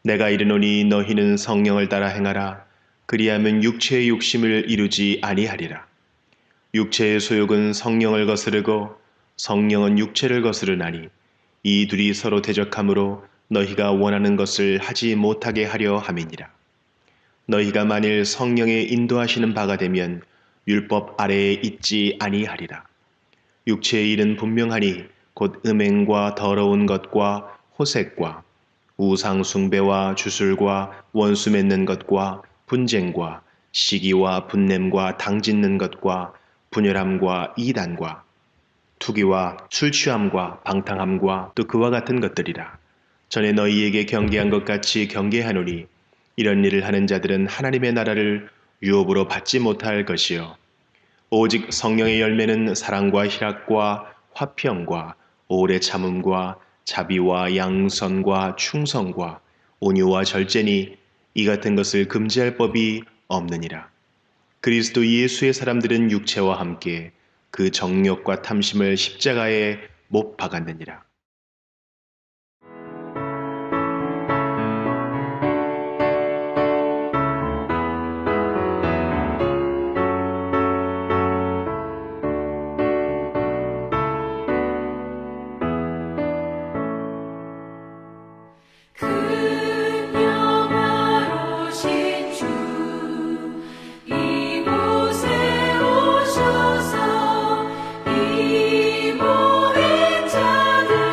내가 이르노니 너희는 성령을 따라 행하라. 그리하면 육체의 욕심을 이루지 아니하리라. 육체의 소욕은 성령을 거스르고 성령은 육체를 거스르나니 이 둘이 서로 대적하므로 너희가 원하는 것을 하지 못하게 하려 함이니라. 너희가 만일 성령의 인도하시는 바가 되면 율법 아래에 있지 아니하리라. 육체의 일은 분명하니 곧 음행과 더러운 것과 호색과 우상 숭배와 주술과 원수 맺는 것과 분쟁과 시기와 분냄과 당짓는 것과 분열함과 이단과 투기와 술 취함과 방탕함과 또 그와 같은 것들이라. 전에 너희에게 경계한 것 같이 경계하노니 이런 일을 하는 자들은 하나님의 나라를 유업으로 받지 못할 것이요 오직 성령의 열매는 사랑과 희락과 화평과 오래 참음과 자비와 양선과 충성과 온유와 절제니 이 같은 것을 금지할 법이 없느니라. 그리스도 예수의 사람들은 육체와 함께 그 정욕과 탐심을 십자가에 못 박았느니라. 영화로우신 주 이곳에 오셔서 이 모인 자들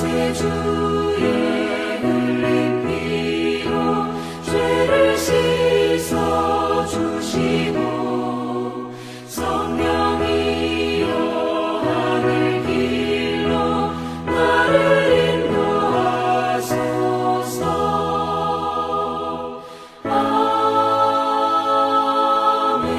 구세주의 흘린 피로 죄를 씻어주시고 성령이여 하늘 길로 나를 인도하소서. 아멘.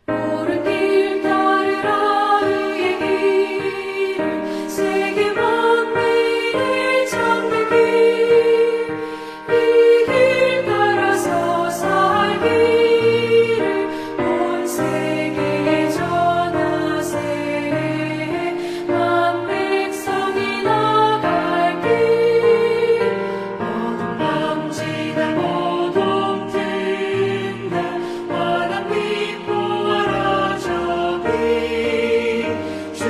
옳은 길 따르라 의의 길을 세계 만민을 찾는 길 이 길 따라서 살기를 온 세계에 전하세. 만 백성이 나갈 길 어둠 밤지날 모두 든다. 환한 빛 보아라 저기 주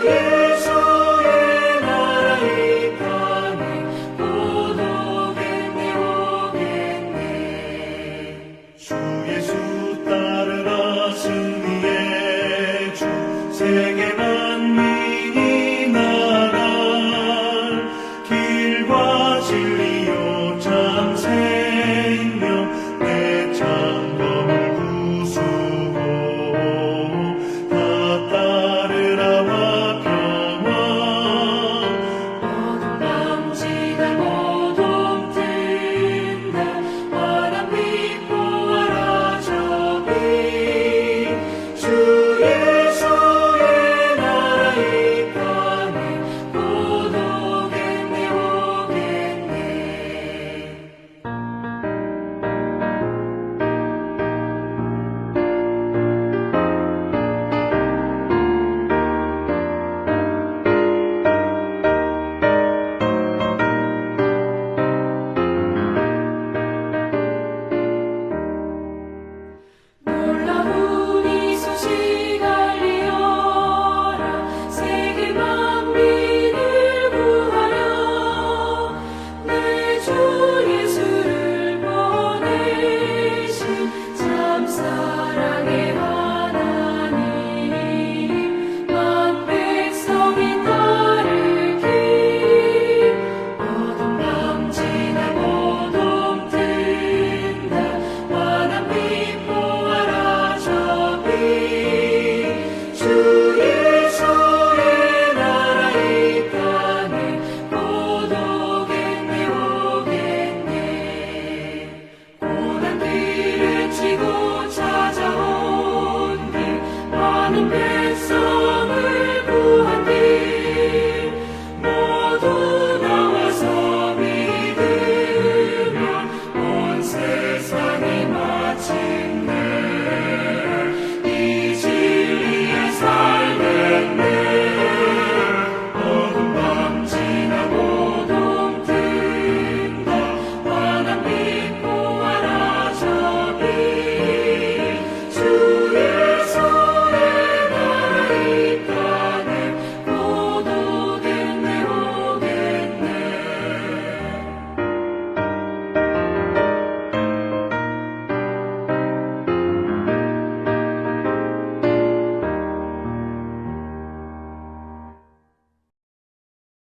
예수의 나라 이 땅에 곧 오겠네 오겠네. 주 예수 따르라 승리의 주 세계 만민이 나갈 길과 진리요 참 생명 내 창검을 부수고 다 따르라 화평왕 어둠 밤지날 모두 든다. 환한 빛 보아라 저기 주 예수의 나라 이 땅에 곧 오겠네 오겠네. 놀라운 이 소식 알리어라. 세계 만민을 구하려 내 주 예수를 보내신 참 사랑의 하나님. 만 백성이 따를 길 어둠 밤지날 모두 든다. 환한 빛 보아라 저기 주 예수의 나라 이 땅에 곧 오겠네 오겠네. 고난 길을 치고 찾아온 길 많은 백성을 구한 길 모두 나와서 믿으면 온 세상이 마침내 이 진리에 살겠네. 어둠 밤지나 모두 든다. 환한 빛 보아라 저기 주 예수의 나라 이 땅에 곧 오겠네 오겠네.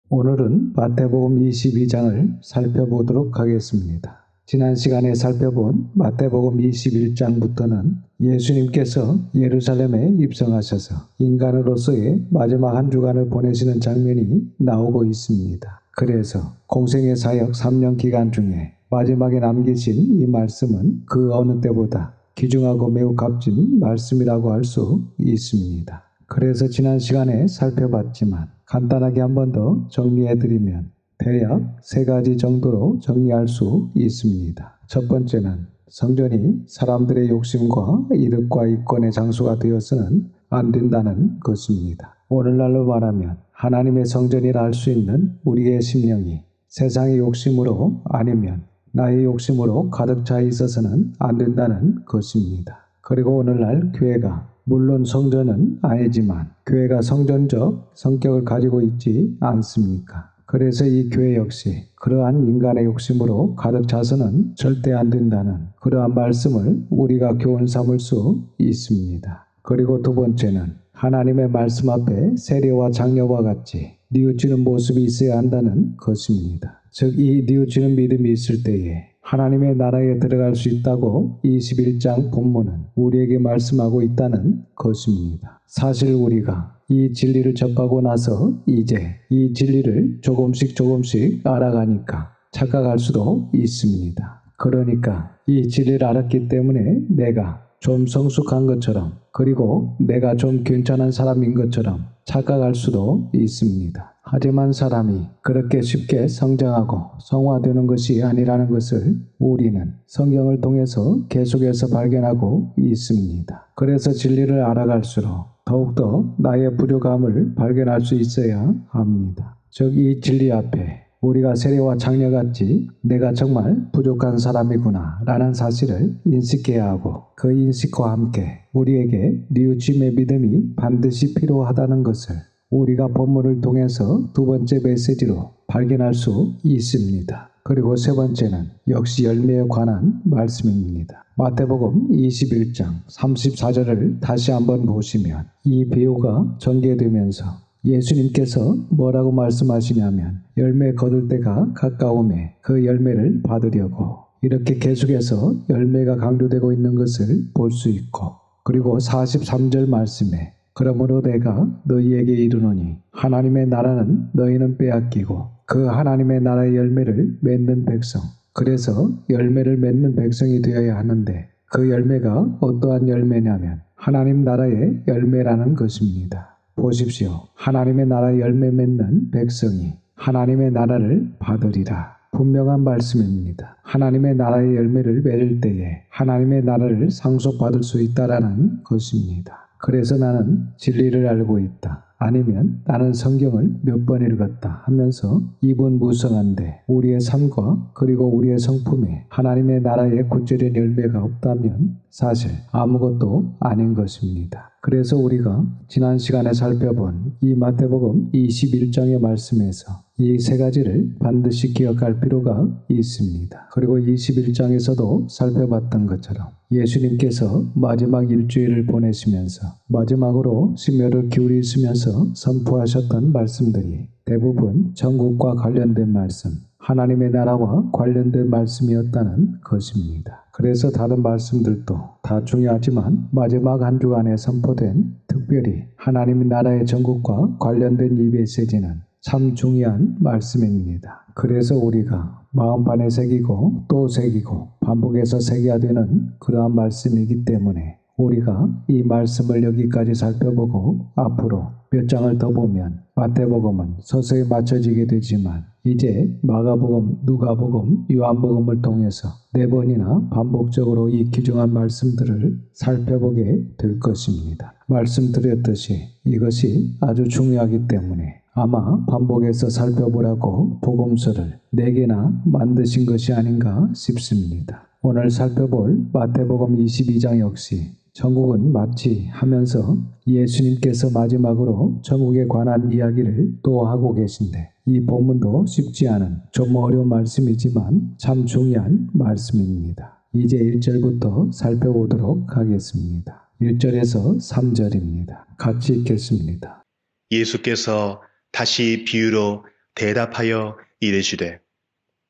오늘은 마태복음 22장을 살펴보도록 하겠습니다. 지난 시간에 살펴본 마태복음 21장부터는 예수님께서 예루살렘에 입성하셔서 인간으로서의 마지막 한 주간을 보내시는 장면이 나오고 있습니다. 그래서 공생의 사역 3년 기간 중에 마지막에 남기신 이 말씀은 그 어느 때보다 귀중하고 매우 값진 말씀이라고 할 수 있습니다. 그래서 지난 시간에 살펴봤지만 간단하게 한 번 더 정리해드리면 대략 3가지 정도로 정리할 수 있습니다. 첫 번째는 성전이 사람들의 욕심과 이득과 이권의 장소가 되어서는 안 된다는 것입니다. 오늘날로 말하면 하나님의 성전이라 할 수 있는 우리의 심령이 세상의 욕심으로 아니면 나의 욕심으로 가득 차 있어서는 안 된다는 것입니다. 그리고 오늘날 교회가 물론 성전은 아니지만 교회가 성전적 성격을 가지고 있지 않습니까? 그래서 이 교회 역시 그러한 인간의 욕심으로 가득 차서는 절대 안 된다는 그러한 말씀을 우리가 교훈 삼을 수 있습니다. 그리고 두 번째는 하나님의 말씀 앞에 세례와 장려와 같이 뉘우치는 모습이 있어야 한다는 것입니다. 즉 이 뉘우치는 믿음이 있을 때에 하나님의 나라에 들어갈 수 있다고 21장 본문은 우리에게 말씀하고 있다는 것입니다. 사실 우리가 이 진리를 접하고 나서 이제 이 진리를 조금씩 알아가니까 착각할 수도 있습니다. 그러니까 이 진리를 알았기 때문에 내가 좀 성숙한 것처럼 그리고 내가 좀 괜찮은 사람인 것처럼 착각할 수도 있습니다. 하지만 사람이 그렇게 쉽게 성장하고 성화되는 것이 아니라는 것을 우리는 성경을 통해서 계속해서 발견하고 있습니다. 그래서 진리를 알아갈수록 더욱더 나의 부족함을 발견할 수 있어야 합니다. 즉 이 진리 앞에 우리가 세례와 장려같이 내가 정말 부족한 사람이구나 라는 사실을 인식해야 하고 그 인식과 함께 우리에게 뉘우침의 믿음이 반드시 필요하다는 것을 우리가 본문을 통해서 두 번째 메시지로 발견할 수 있습니다. 그리고 세 번째는 역시 열매에 관한 말씀입니다. 마태복음 21장 34절을 다시 한번 보시면 이 비유가 전개되면서 예수님께서 뭐라고 말씀하시냐면 열매 거둘 때가 가까움에 그 열매를 받으려고 이렇게 계속해서 열매가 강조되고 있는 것을 볼 수 있고 그리고 43절 말씀에 그러므로 내가 너희에게 이르노니 하나님의 나라는 너희는 빼앗기고 그 하나님의 나라의 열매를 맺는 백성 그래서 열매를 맺는 백성이 되어야 하는데 그 열매가 어떠한 열매냐면 하나님 나라의 열매라는 것입니다. 보십시오. 하나님의 나라의 열매 맺는 백성이 하나님의 나라를 받으리라. 분명한 말씀입니다. 하나님의 나라의 열매를 맺을 때에 하나님의 나라를 상속받을 수 있다라는 것입니다. 그래서 나는 진리를 알고 있다. 아니면 나는 성경을 몇 번 읽었다 하면서 입은 무성한데 우리의 삶과 그리고 우리의 성품에 하나님의 나라의 구체적인 열매가 없다면 사실 아무것도 아닌 것입니다. 그래서 우리가 지난 시간에 살펴본 이 마태복음 21장의 말씀에서 이 세 가지를 반드시 기억할 필요가 있습니다. 그리고 21장에서도 살펴봤던 것처럼 예수님께서 마지막 일주일을 보내시면서 마지막으로 심혈을 기울이시면서 선포하셨던 말씀들이 대부분 천국과 관련된 말씀, 하나님의 나라와 관련된 말씀이었다는 것입니다. 그래서 다른 말씀들도 다 중요하지만 마지막 한 주간에 선포된 특별히 하나님의 나라의 천국과 관련된 이 메시지는 참 중요한 말씀입니다. 그래서 우리가 마음판에 새기고 또 새기고 반복해서 새겨야 되는 그러한 말씀이기 때문에 우리가 이 말씀을 여기까지 살펴보고 앞으로 몇 장을 더 보면 마태복음은 서서히 맞춰지게 되지만 이제 마가복음, 누가복음, 요한복음을 통해서 4번이나 반복적으로 이 귀중한 말씀들을 살펴보게 될 것입니다. 말씀드렸듯이 이것이 아주 중요하기 때문에 아마 반복해서 살펴보라고 복음서를 4개나 만드신 것이 아닌가 싶습니다. 오늘 살펴볼 마태복음 22장 역시 천국은 마치 하면서 예수님께서 마지막으로 천국에 관한 이야기를 또 하고 계신데 이 본문도 쉽지 않은 좀 어려운 말씀이지만 참 중요한 말씀입니다. 이제 1절부터 살펴보도록 하겠습니다. 1절에서 3절입니다. 같이 읽겠습니다. 예수께서 다시 비유로 대답하여 이르시되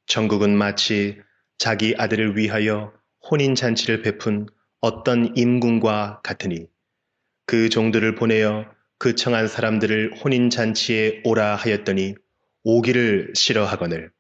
천국은 마치 자기 아들을 위하여 혼인잔치를 베푼 어떤 임금과 같으니 그 종들을 보내어 그 청한 사람들을 혼인잔치에 오라 하였더니 오기를 싫어하거늘.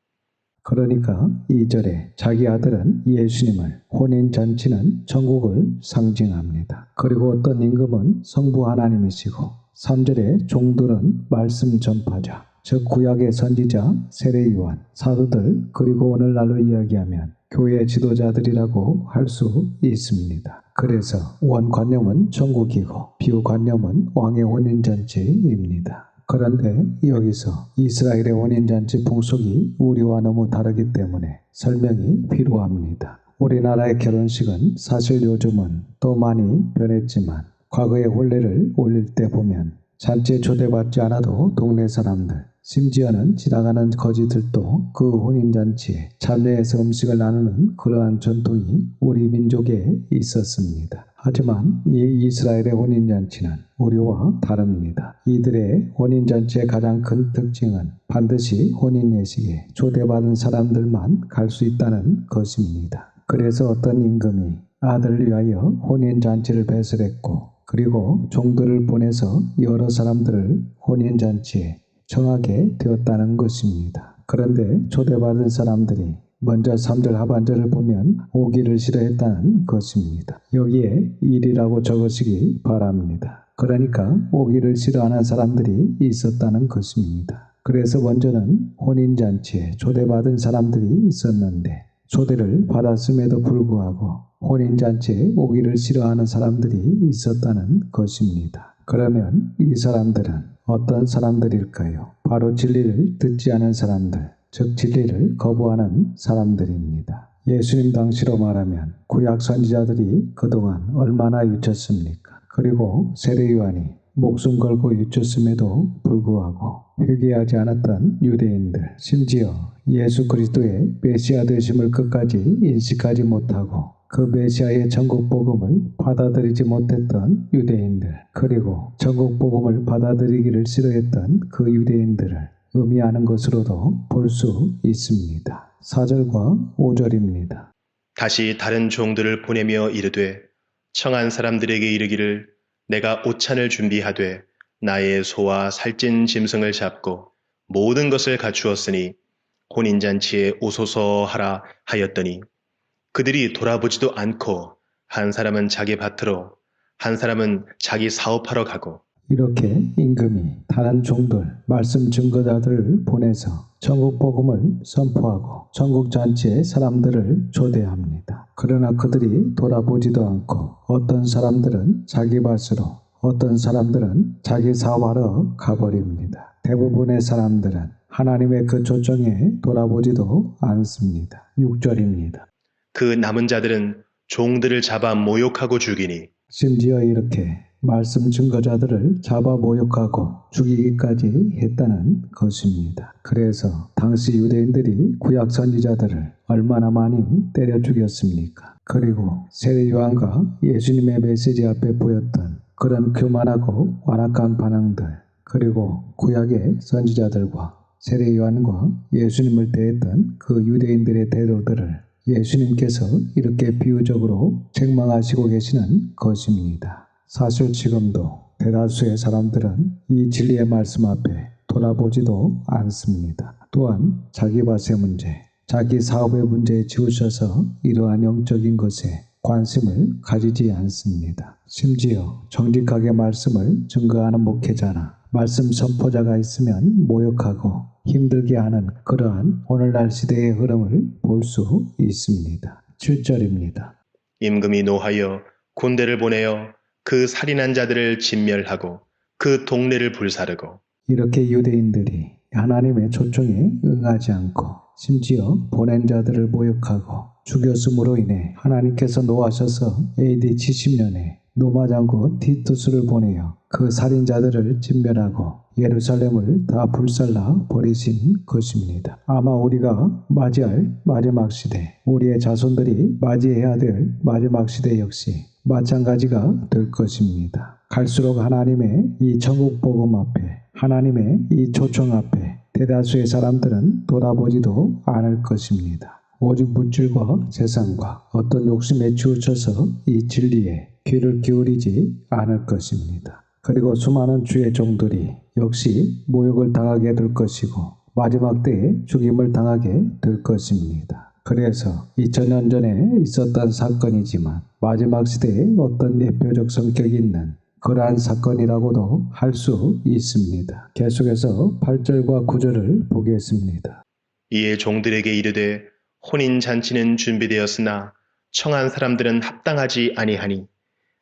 그러니까 2절에 자기 아들은 예수님을, 혼인잔치는 천국을 상징합니다. 그리고 어떤 임금은 성부 하나님이시고 3절에 종들은 말씀 전파자, 즉 구약의 선지자, 세례요한, 사도들, 그리고 오늘날로 이야기하면 교회 지도자들이라고 할 수 있습니다. 그래서 원관념은 천국이고 비유관념은 왕의 혼인잔치입니다. 그런데 여기서 이스라엘의 혼인잔치 풍속이 우리와 너무 다르기 때문에 설명이 필요합니다. 우리나라의 결혼식은 사실 요즘은 또 많이 변했지만 과거의 혼례를 올릴 때 보면 잔치에 초대받지 않아도 동네 사람들, 심지어는 지나가는 거지들도 그 혼인잔치에 참여해서 음식을 나누는 그러한 전통이 우리 민족에 있었습니다. 하지만 이 이스라엘의 혼인잔치는 우리와 다릅니다. 이들의 혼인잔치의 가장 큰 특징은 반드시 혼인 예식에 초대받은 사람들만 갈 수 있다는 것입니다. 그래서 어떤 임금이 아들을 위하여 혼인잔치를 배설했고 그리고 종들을 보내서 여러 사람들을 혼인잔치에 청하게 되었다는 것입니다. 그런데 초대받은 사람들이 먼저 3절 하반절을 보면 오기를 싫어했다는 것입니다. 여기에 일이라고 적으시기 바랍니다. 그러니까 오기를 싫어하는 사람들이 있었다는 것입니다. 그래서 먼저는 혼인잔치에 초대받은 사람들이 있었는데 초대를 받았음에도 불구하고 혼인잔치에 오기를 싫어하는 사람들이 있었다는 것입니다. 그러면 이 사람들은 어떤 사람들일까요? 바로 진리를 듣지 않은 사람들, 즉 진리를 거부하는 사람들입니다. 예수님 당시로 말하면 구약 선지자들이 그동안 얼마나 유쳤습니까? 그리고 세례 요한이 목숨 걸고 유쳤음에도 불구하고 회개하지 않았던 유대인들, 심지어 예수 그리스도의 메시아 되심을 끝까지 인식하지 못하고 그 메시아의 천국 복음을 받아들이지 못했던 유대인들, 그리고 천국 복음을 받아들이기를 싫어했던 그 유대인들을 의미하는 것으로도 볼 수 있습니다. 4절과 5절입니다. 다시 다른 종들을 보내며 이르되 청한 사람들에게 이르기를 내가 오찬을 준비하되 나의 소와 살찐 짐승을 잡고 모든 것을 갖추었으니 혼인잔치에 오소서 하라 하였더니 그들이 돌아보지도 않고 한 사람은 자기 밭으로 한 사람은 자기 사업하러 가고 이렇게 임금이 다른 종들, 말씀 증거자들을 보내서 천국 복음을 선포하고 천국 잔치에 사람들을 초대합니다. 그러나 그들이 돌아보지도 않고 어떤 사람들은 자기 밭으로 어떤 사람들은 자기 사업하러 가버립니다. 대부분의 사람들은 하나님의 그 초청에 돌아보지도 않습니다. 6절입니다. 그 남은 자들은 종들을 잡아 모욕하고 죽이니 심지어 이렇게 말씀 증거자들을 잡아 모욕하고 죽이기까지 했다는 것입니다. 그래서 당시 유대인들이 구약 선지자들을 얼마나 많이 때려 죽였습니까? 그리고 세례 요한과 예수님의 메시지 앞에 보였던 그런 교만하고 완악한 반응들, 그리고 구약의 선지자들과 세례 요한과 예수님을 대했던 그 유대인들의 태도들을 예수님께서 이렇게 비유적으로 책망하시고 계시는 것입니다. 사실 지금도 대다수의 사람들은 이 진리의 말씀 앞에 돌아보지도 않습니다. 또한 자기 밭의 문제, 자기 사업의 문제에 치우쳐서 이러한 영적인 것에 관심을 가지지 않습니다. 심지어 정직하게 말씀을 증거하는 목회자나 말씀 선포자가 있으면 모욕하고 힘들게 하는 그러한 오늘날 시대의 흐름을 볼 수 있습니다. 7절입니다. 임금이 노하여 군대를 보내어 그 살인한 자들을 진멸하고 그 동네를 불사르고 이렇게 유대인들이 하나님의 초청에 응하지 않고 심지어 보낸 자들을 모욕하고 죽였음으로 인해 하나님께서 노하셔서 AD 70년에 로마 장군 티투스를 보내어 그 살인자들을 진멸하고 예루살렘을 다 불살라 버리신 것입니다. 아마 우리가 맞이할 마지막 시대, 우리의 자손들이 맞이해야 될 마지막 시대 역시 마찬가지가 될 것입니다. 갈수록 하나님의 이 천국 복음 앞에, 하나님의 이 초청 앞에 대다수의 사람들은 돌아보지도 않을 것입니다. 오직 물질과 세상과 어떤 욕심에 치우쳐서 이 진리에 귀를 기울이지 않을 것입니다. 그리고 수많은 주의 종들이 역시 모욕을 당하게 될 것이고 마지막 때에 죽임을 당하게 될 것입니다. 그래서 2000년 전에 있었던 사건이지만 마지막 시대에 어떤 대표적 성격이 있는 그러한 사건이라고도 할 수 있습니다. 계속해서 8절과 9절을 보겠습니다. 이에 종들에게 이르되 혼인잔치는 준비되었으나 청한 사람들은 합당하지 아니하니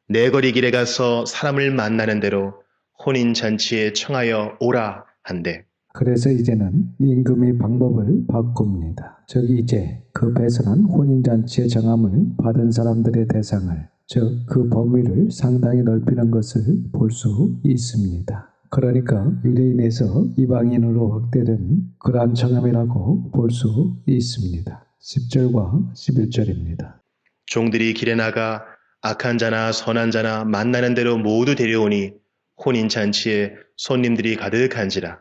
내 거리 길에 가서 사람을 만나는 대로 혼인잔치에 청하여 오라 한대 그래서 이제는 임금이 방법을 바꿉니다. 즉 이제 그 배설한 혼인잔치의 정함을 받은 사람들의 대상을, 즉 그 범위를 상당히 넓히는 것을 볼 수 있습니다. 그러니까 유대인에서 이방인으로 확대된 그러한 정함이라고 볼 수 있습니다. 10절과 11절입니다. 종들이 길에 나가 악한 자나 선한 자나 만나는 대로 모두 데려오니 혼인잔치에 손님들이 가득한지라.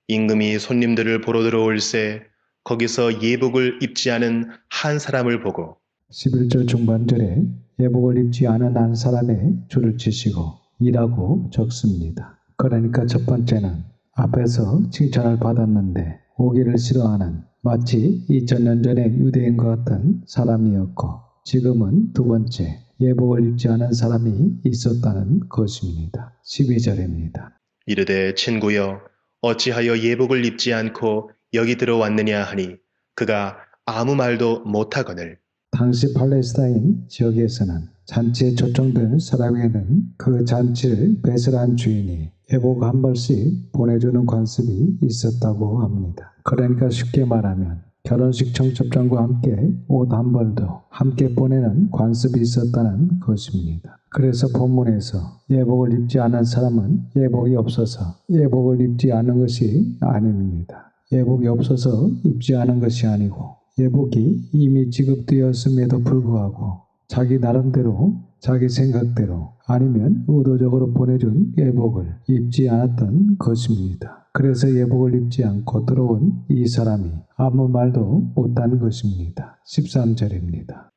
임금이 손님들을 보러 들어올새 거기서 예복을 입지 않은 한 사람을 보고 11절 중반절에 예복을 입지 않은 한 사람의 줄을 치시고 이라고 적습니다. 그러니까 첫 번째는 앞에서 칭찬을 받았는데 오기를 싫어하는 마치 2000년 전의 유대인과 같은 사람이었고, 지금은 두 번째 예복을 입지 않은 사람이 있었다는 것입니다. 12절입니다. 이르되 친구여 어찌하여 예복을 입지 않고 여기 들어왔느냐 하니 그가 아무 말도 못하거늘. 당시 팔레스타인 지역에서는 잔치에 초청된 사람에게는 그 잔치를 배설한 주인이 예복 한 벌씩 보내주는 관습이 있었다고 합니다. 그러니까 쉽게 말하면 결혼식 청첩장과 함께 옷 한 벌도 함께 보내는 관습이 있었다는 것입니다. 그래서 본문에서 예복을 입지 않은 사람은 예복이 없어서 예복을 입지 않은 것이 아닙니다. 예복이 없어서 입지 않은 것이 아니고 예복이 이미 지급되었음에도 불구하고 자기 나름대로 자기 생각대로 아니면 의도적으로 보내준 예복을 입지 않았던 것입니다. 그래서 예복을 입지 않고 들어온 이 사람이 아무 말도 못한 것입니다. 13절입니다.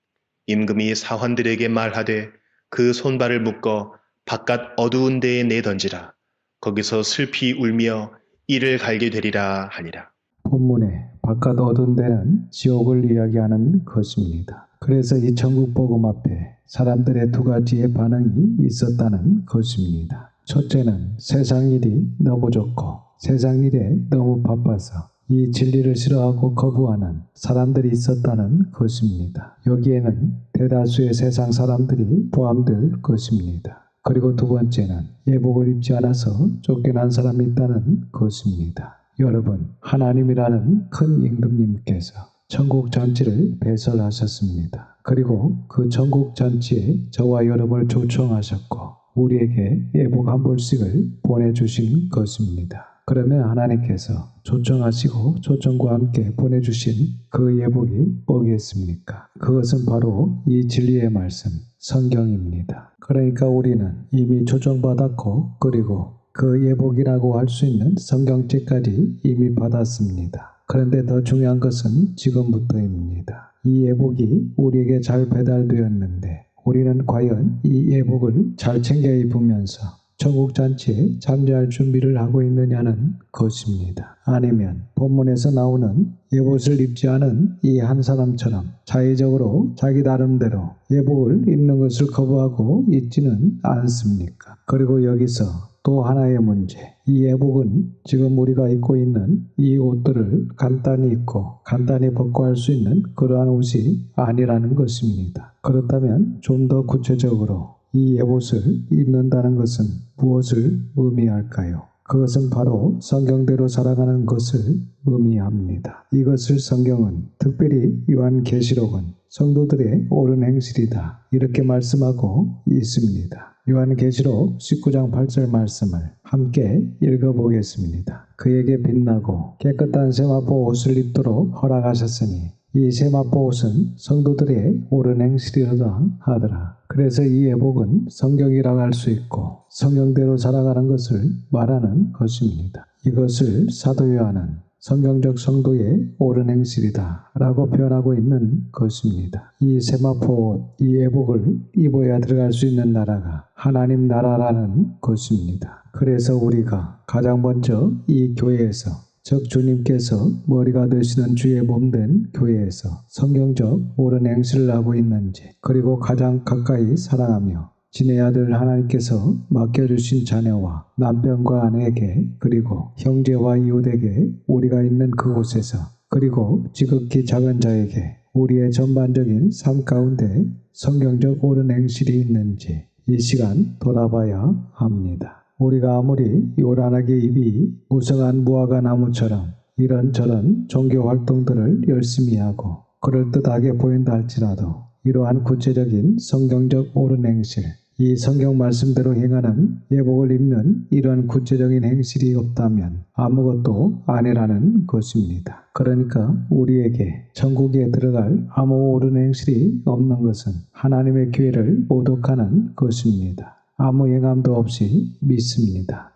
임금이 사환들에게 말하되 그 손발을 묶어 바깥 어두운 데에 내던지라. 거기서 슬피 울며 이를 갈게 되리라 하니라. 본문에 바깥 어두운 데는 지옥을 이야기하는 것입니다. 그래서 이 천국 복음 앞에 사람들의 두 가지의 반응이 있었다는 것입니다. 첫째는 세상 일이 너무 좋고 세상 일에 너무 바빠서 이 진리를 싫어하고 거부하는 사람들이 있었다는 것입니다. 여기에는 대다수의 세상 사람들이 포함될 것입니다. 그리고 두 번째는 예복을 입지 않아서 쫓겨난 사람이 있다는 것입니다. 여러분, 하나님이라는 큰 임금님께서 천국 잔치를 배설하셨습니다. 그리고 그 천국 잔치에 저와 여러분을 초청하셨고 우리에게 예복 한 벌씩을 보내주신 것입니다. 그러면 하나님께서 초청하시고 초청과 함께 보내주신 그 예복이 뭐겠습니까? 그것은 바로 이 진리의 말씀, 성경입니다. 그러니까 우리는 이미 초청받았고 그리고 그 예복이라고 할 수 있는 성경책까지 이미 받았습니다. 그런데 더 중요한 것은 지금부터입니다. 이 예복이 우리에게 잘 배달되었는데 우리는 과연 이 예복을 잘 챙겨 입으면서 천국 잔치에 참여할 준비를 하고 있느냐는 것입니다. 아니면 본문에서 나오는 예복을 입지 않은 이 한 사람처럼 자의적으로 자기 나름대로 예복을 입는 것을 거부하고 있지는 않습니까? 그리고 여기서 또 하나의 문제, 이 예복은 지금 우리가 입고 있는 이 옷들을 간단히 입고 간단히 벗고 할 수 있는 그러한 옷이 아니라는 것입니다. 그렇다면 좀 더 구체적으로 이 예복을 입는다는 것은 무엇을 의미할까요? 그것은 바로 성경대로 살아가는 것을 의미합니다. 이것을 성경은 특별히 요한계시록은 성도들의 옳은 행실이다 이렇게 말씀하고 있습니다. 요한계시록 19장 8절 말씀을 함께 읽어보겠습니다. 그에게 빛나고 깨끗한 세마포 옷을 입도록 허락하셨으니 이 세마포 옷은 성도들의 옳은 행실이로다 하더라. 그래서 이 예복은 성경이라고 할 수 있고 성경대로 살아가는 것을 말하는 것입니다. 이것을 사도 요한은 성경적 성도의 옳은 행실이다 라고 표현하고 있는 것입니다. 이 세마포 옷, 이 예복을 입어야 들어갈 수 있는 나라가 하나님 나라라는 것입니다. 그래서 우리가 가장 먼저 이 교회에서 즉 주님께서 머리가 되시는 주의 몸된 교회에서 성경적 옳은 행실을 하고 있는지 그리고 가장 가까이 사랑하며 지내 아들 하나님께서 맡겨주신 자녀와 남편과 아내에게 그리고 형제와 이웃에게 우리가 있는 그곳에서 그리고 지극히 작은 자에게 우리의 전반적인 삶 가운데 성경적 옳은 행실이 있는지 이 시간 돌아봐야 합니다. 우리가 아무리 요란하게 입이 무성한 무화과 나무처럼 이런저런 종교 활동들을 열심히 하고 그럴듯하게 보인다 할지라도 이러한 구체적인 성경적 옳은 행실, 이 성경 말씀대로 행하는 예복을 입는 이러한 구체적인 행실이 없다면 아무것도 아니라는 것입니다. 그러니까 우리에게 천국에 들어갈 아무 옳은 행실이 없는 것은 하나님의 교회를 모독하는 것입니다. 아무 행함도 없이 믿습니다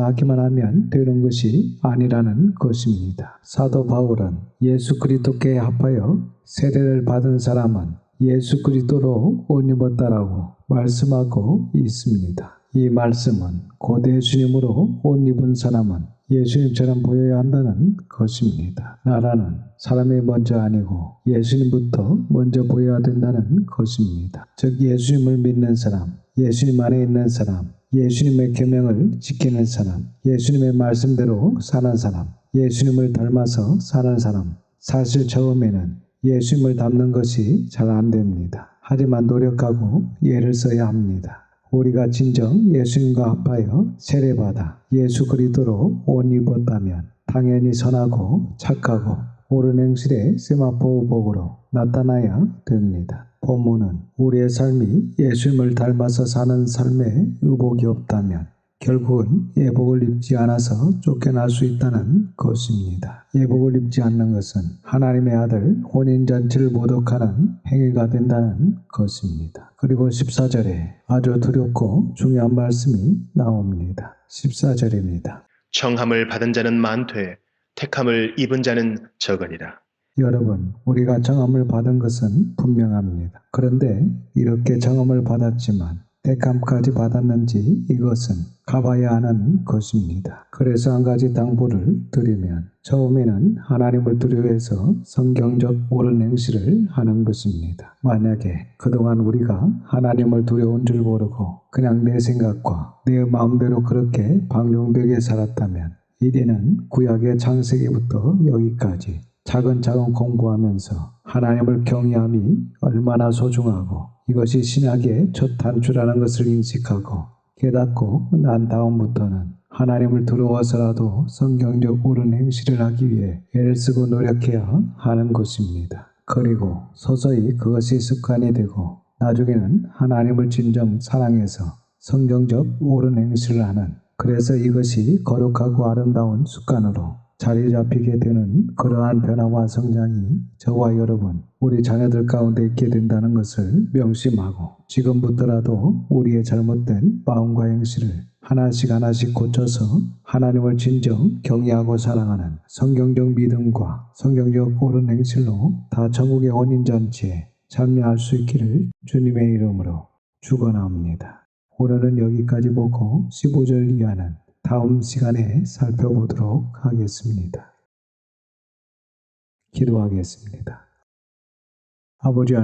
하기만 하면 되는 것이 아니라는 것입니다. 사도 바울은 예수 그리스도께 합하여 세례를 받은 사람은 예수 그리스도로 옷 입었다라고 말씀하고 있습니다. 이 말씀은 곧 예수님으로 옷 입은 사람은 예수님처럼 보여야 한다는 것입니다. 나라는 사람이 먼저 아니고 예수님부터 먼저 보여야 된다는 것입니다. 즉 예수님을 믿는 사람, 예수님 안에 있는 사람, 예수님의 계명을 지키는 사람, 예수님의 말씀대로 사는 사람, 예수님을 닮아서 사는 사람. 사실 처음에는 예수님을 닮는 것이 잘 안 됩니다. 하지만 노력하고 예를 써야 합니다. 우리가 진정 예수님과 합하여 세례받아 예수 그리스도로 옷 입었다면 당연히 선하고 착하고 옳은 행실의 세마포의복으로 나타나야 됩니다. 본문은 우리의 삶이 예수님을 닮아서 사는 삶에 의복이 없다면 결국은 예복을 입지 않아서 쫓겨날 수 있다는 것입니다. 예복을 입지 않는 것은 하나님의 아들 혼인잔치를 모독하는 행위가 된다는 것입니다. 그리고 14절에 아주 두렵고 중요한 말씀이 나옵니다. 14절입니다. 청함을 받은 자는 많되 택함을 입은 자는 적으니라. 여러분, 우리가 정함을 받은 것은 분명합니다. 그런데 이렇게 정함을 받았지만 택함까지 받았는지 이것은 가봐야 하는 것입니다. 그래서 한 가지 당부를 드리면 처음에는 하나님을 두려워해서 성경적 옳은 행실을 하는 것입니다. 만약에 그동안 우리가 하나님을 두려운 줄 모르고 그냥 내 생각과 내 마음대로 그렇게 방종되게 살았다면 이제는 구약의 창세기부터 여기까지 차근차근 공부하면서 하나님을 경외함이 얼마나 소중하고 이것이 신약의 첫 단추라는 것을 인식하고 깨닫고 난 다음부터는 하나님을 두려워서라도 성경적 옳은 행실을 하기 위해 애를 쓰고 노력해야 하는 것입니다. 그리고 서서히 그것이 습관이 되고 나중에는 하나님을 진정 사랑해서 성경적 옳은 행실을 하는, 그래서 이것이 거룩하고 아름다운 습관으로 자리 잡히게 되는 그러한 변화와 성장이 저와 여러분, 우리 자녀들 가운데 있게 된다는 것을 명심하고 지금부터라도 우리의 잘못된 마음과 행실을 하나씩 고쳐서 하나님을 진정 경외하고 사랑하는 성경적 믿음과 성경적 옳은 행실로 다 천국의 혼인잔치에 참여할 수 있기를 주님의 이름으로 축원합니다. 오늘은 여기까지 보고 15절 이하는 다음 시간에 살펴보도록 하겠습니다. 기도하겠습니다. 아버지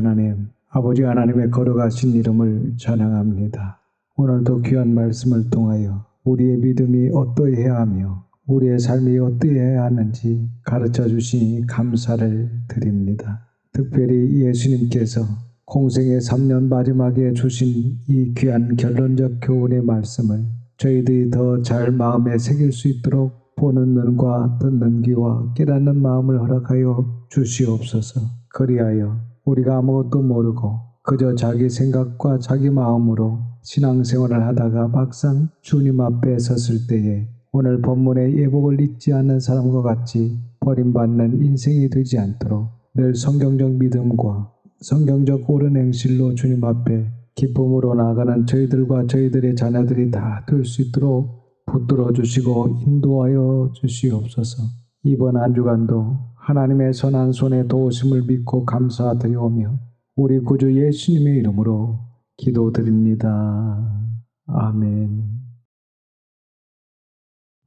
하나님의 거룩하신 이름을 찬양합니다. 오늘도 귀한 말씀을 통하여 우리의 믿음이 어떠해야 하며 우리의 삶이 어떠해야 하는지 가르쳐 주시니 감사를 드립니다. 특별히 예수님께서 공생의 3년 마지막에 주신 이 귀한 결론적 교훈의 말씀을 저희들이 더 잘 마음에 새길 수 있도록 보는 눈과 듣는 귀와 깨닫는 마음을 허락하여 주시옵소서. 그리하여 우리가 아무것도 모르고 그저 자기 생각과 자기 마음으로 신앙생활을 하다가 막상 주님 앞에 섰을 때에 오늘 본문의 예복을 잊지 않는 사람과 같이 버림받는 인생이 되지 않도록 늘 성경적 믿음과 성경적 옳은 행실로 주님 앞에 기쁨으로 나아가는 저희들과 저희들의 자녀들이 다 될 수 있도록 붙들어 주시고 인도하여 주시옵소서. 이번 한 주간도 하나님의 선한 손의 도우심을 믿고 감사드리오며 우리 구주 예수님의 이름으로 기도드립니다. 아멘.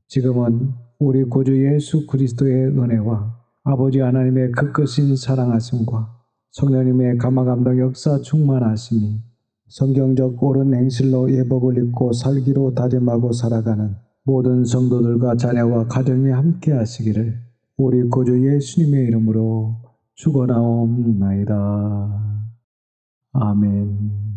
지금은 우리 구주 예수 그리스도의 은혜와 아버지 하나님의 크크신 사랑하심과 성령님의 감화감동 역사 충만하심이 성경적 옳은 행실로 예복을 입고 살기로 다짐하고 살아가는 모든 성도들과 자녀와 가정이 함께 하시기를 우리 구주 예수님의 이름으로 축원하옵나이다. 아멘.